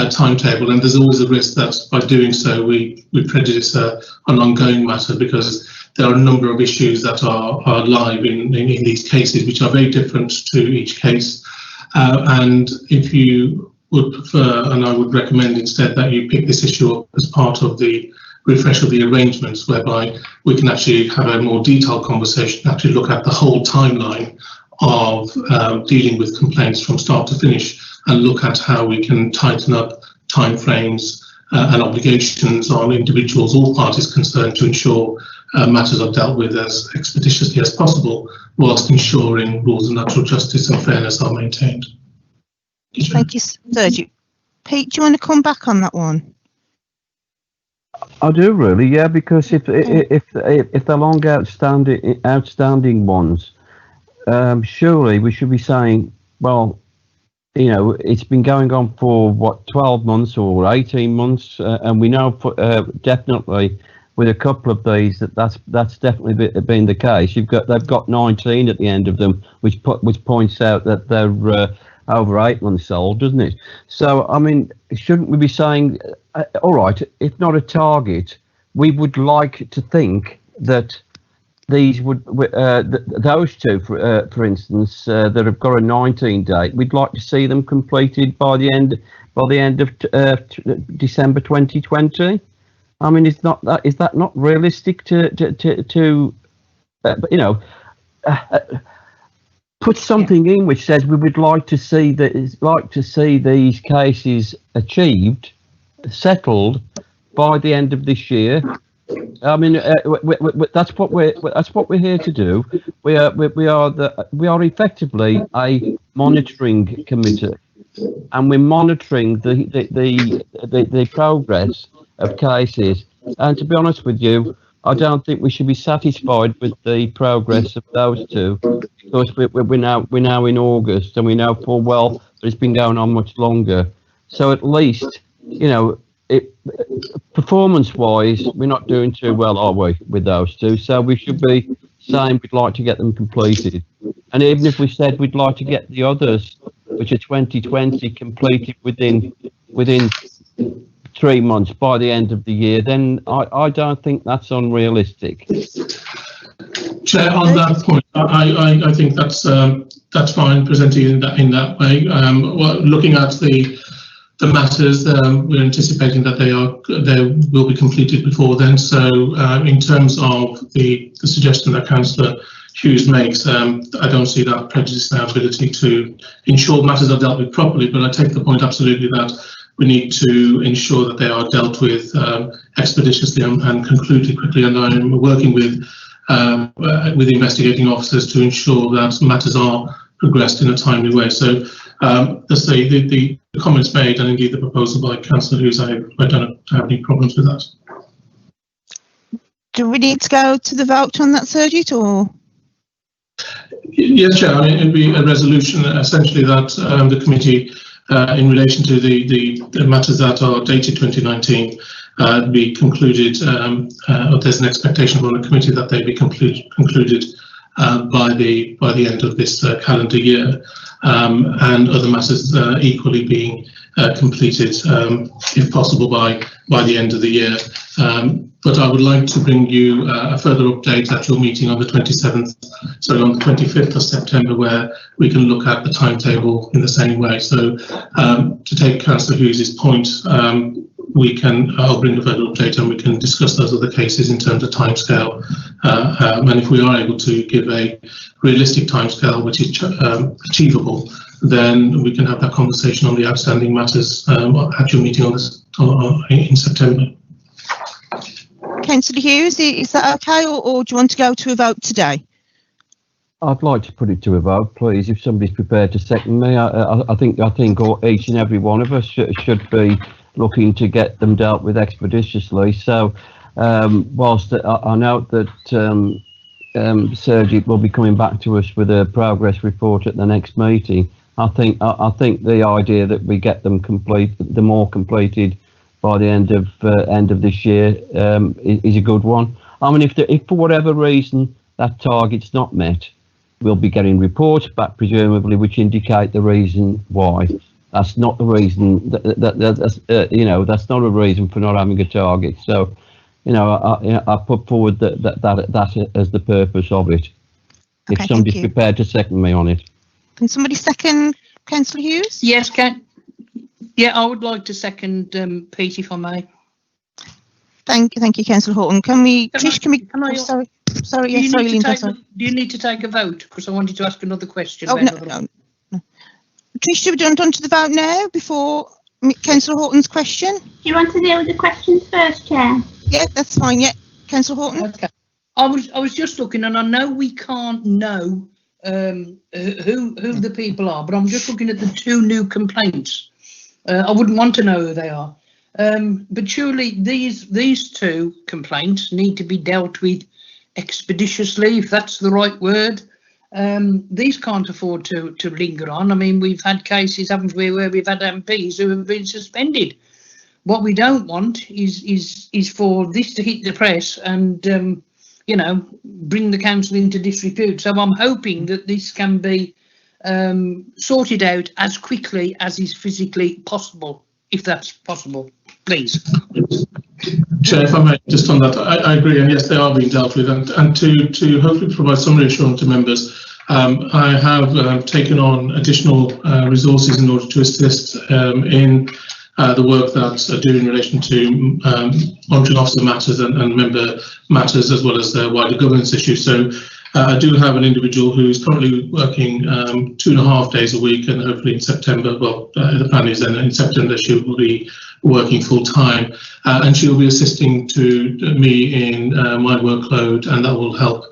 timetable. And there's always a risk that by doing so we prejudice an ongoing matter, because there are a number of issues that are live in these cases, which are very different to each case. And if you would prefer, and I would recommend instead that you pick this issue up as part of the refresh of the arrangements, whereby we can actually have a more detailed conversation, actually look at the whole timeline of dealing with complaints from start to finish, and look at how we can tighten up timeframes and obligations on individuals, all parties concerned, to ensure matters are dealt with as expeditiously as possible, whilst ensuring rules of natural justice and fairness are maintained. Thank you, Sergi. Pete, do you want to come back on that one? I do really, yeah, because if they're long outstanding ones, surely we should be saying, well, you know, it's been going on for what, 12 months or 18 months, and we know definitely with a couple of these that's definitely been the case. They've got 19 at the end of them, which points out that they're over 8 months old, doesn't it? So I mean, shouldn't we be saying, all right, if not a target, we would like to think that these would, those two, for instance, that have got a 19 date, we'd like to see them completed by the end of December 2020. I mean, is that not realistic to you know, put something in which says we would like to see these cases achieved, settled by the end of this year. I mean, that's what we're here to do. We are effectively a monitoring committee, and we're monitoring the progress of cases. And to be honest with you, I don't think we should be satisfied with the progress of those two, because we're now in August, and we know full well that it's been going on much longer. So at least, you know, performance-wise, we're not doing too well, are we, with those two? So we should be saying we'd like to get them completed. And even if we said we'd like to get the others, which are 2020, completed within 3 months by the end of the year, then I don't think that's unrealistic. Chair, on that point, I think that's fine presenting in that way. Well, looking at the matters, we're anticipating that they will be completed before then. So in terms of the suggestion that Councillor Hughes makes, I don't see that prejudice in our ability to ensure matters are dealt with properly, but I take the point absolutely that we need to ensure that they are dealt with expeditiously and concluded quickly. And I'm working with investigating officers to ensure that matters are progressed in a timely way. So, let's say the comments made and indeed the proposal by Councillor Hughes, I don't have any problems with that. Do we need to go to the vote on that, Sergeant, or? Yes, Chair. I mean, it'd be a resolution essentially that the committee, in relation to the matters that are dated 2019, be concluded, or there's an expectation from the committee that they be concluded by the end of this calendar year, and other matters equally being completed, if possible, by the end of the year. But I would like to bring you a further update at your meeting on the 25th of September, where we can look at the timetable in the same way. So to take Councillor Hughes' point, I'll bring a further update and we can discuss those other cases in terms of timescale. And if we are able to give a realistic timescale which is achievable, then we can have that conversation on the outstanding matters at your meeting in September. Councillor Hughes, is that okay, or do you want to go to a vote today? I'd like to put it to a vote, please, if somebody's prepared to second me. I think each and every one of us should be looking to get them dealt with expeditiously. So, whilst I note that Sergeant will be coming back to us with a progress report at the next meeting, I think the idea that we get them all completed by the end of this year is a good one. I mean, if for whatever reason that target's not met, we'll be getting reports back presumably which indicate the reason why. That's not the reason. That's not a reason for not having a target. So, I put forward that as the purpose of it. Okay, if somebody's prepared to second me on it. Can somebody second Councillor Hughes? Yes, yeah, I would like to second Pete, if I may. Thank you, Councillor Horton. Trish, sorry, yes, sorry, Linda. Do you need to take a vote? Because I wanted to ask another question. Oh, no. Trish, should we jump onto the vote now before Councillor Horton's question? Do you want to deal with the questions first, Chair? Yeah, that's fine. Yeah, Councillor Horton. Okay. I was just looking, and I know we can't know who the people are, but I'm just looking at the two new complaints. I wouldn't want to know who they are, but surely these two complaints need to be dealt with expeditiously, if that's the right word. These can't afford to linger on. I mean, we've had cases, haven't we, where we've had MPs who have been suspended. What we don't want is for this to hit the press and bring the council into disrepute. So I'm hoping that this can be sorted out as quickly as is physically possible, if that's possible, please. Chair, if I may, just on that, I agree, and yes, they are being dealt with, and to hopefully provide some reassurance to members, I have taken on additional resources in order to assist in the work that I do in relation to monitoring officer matters and member matters, as well as wider governance issues. So I do have an individual who is currently working 2.5 days a week, and hopefully in September, the plan is then in September she will be working full time, and she will be assisting to me in my workload, and that will help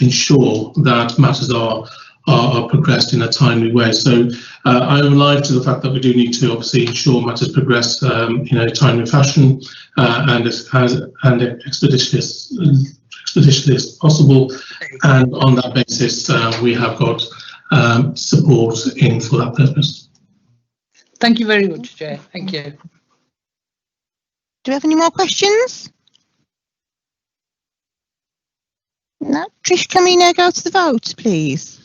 ensure that matters are progressed in a timely way. So I am alive to the fact that we do need to obviously ensure matters progress in a timely fashion and expeditiously as possible. And on that basis, we have got support in for that purpose. Thank you very much, Chair. Thank you. Do we have any more questions? No. Trish, can we now go to the vote, please?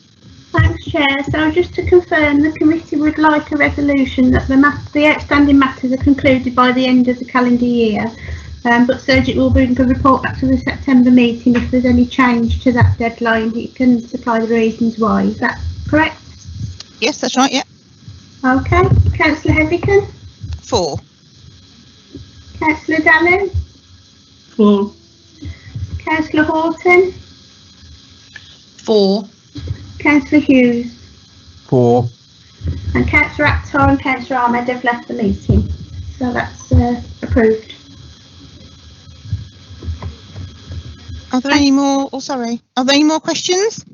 Thanks, Chair. So just to confirm, the committee would like a resolution that the outstanding matters are concluded by the end of the calendar year, but Sergeant will bring a report back to the September meeting if there's any change to that deadline. He can supply the reasons why. Is that correct? Yes, that's right, yeah. Okay. Councillor Heatherton? 4. Councillor Dallin? 4. Councillor Horton? 4. Councillor Hughes? 4. And Councillor Akhtar and Councillor Ahmed have left the meeting. So that's approved. Are there any more? Oh, sorry. Are there any more questions?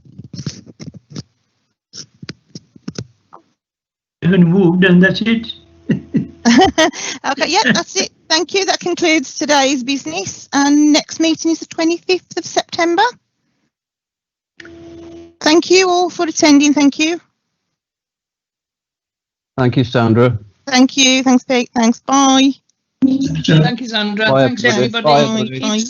Even moved, and that's it. Okay, yeah, that's it. Thank you. That concludes today's business. And next meeting is the 25th of September. Thank you all for attending. Thank you. Thank you, Sandra. Thank you. Thanks, Pete. Thanks. Bye. Thank you, Sandra. Bye, Thanks, everybody. everybody. Bye, everybody. Bye.